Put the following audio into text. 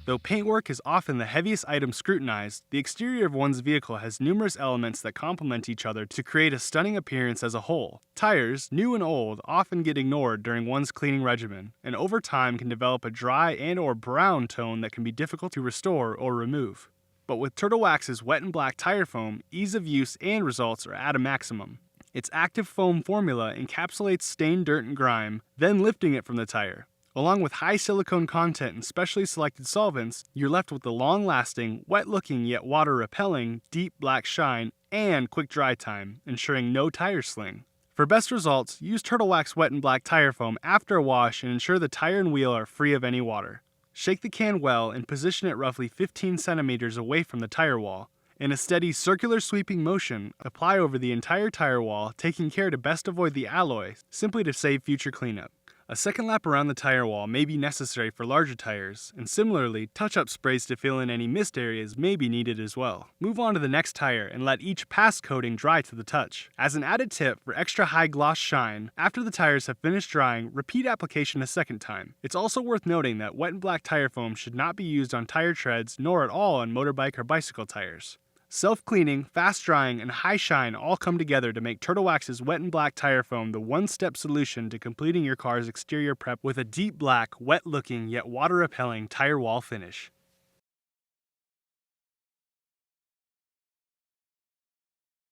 Though paintwork is often the heaviest item scrutinized, the exterior of one's vehicle has numerous elements that complement each other to create a stunning appearance as a whole. Tires, new and old, often get ignored during one's cleaning regimen, and over time can develop a dry and/or brown tone that can be difficult to restore or remove. But with Turtle Wax's wet and black tire foam, ease of use and results are at a maximum. Its active foam formula encapsulates stained dirt and grime, then lifting it from the tire. Along with high silicone content and specially selected solvents, you're left with the long-lasting, wet-looking yet water-repelling, deep black shine and quick dry time, ensuring no tire sling. For best results, use Turtle Wax wet and black tire foam after a wash and ensure the tire and wheel are free of any water. Shake the can well and position it roughly 15 centimeters away from the tire wall. In a steady circular sweeping motion, apply over the entire tire wall, taking care to best avoid the alloy, simply to save future cleanup. A second lap around the tire wall may be necessary for larger tires, and similarly, touch-up sprays to fill in any missed areas may be needed as well. Move on to the next tire and let each past coating dry to the touch. As an added tip for extra high gloss shine, after the tires have finished drying, repeat application a second time. It's also worth noting that wet and black tire foam should not be used on tire treads nor at all on motorbike or bicycle tires. Self-cleaning, fast drying, and high shine all come together to make Turtle Wax's wet and black tire foam the one-step solution to completing your car's exterior prep with a deep black, wet-looking yet water-repelling tire wall finish.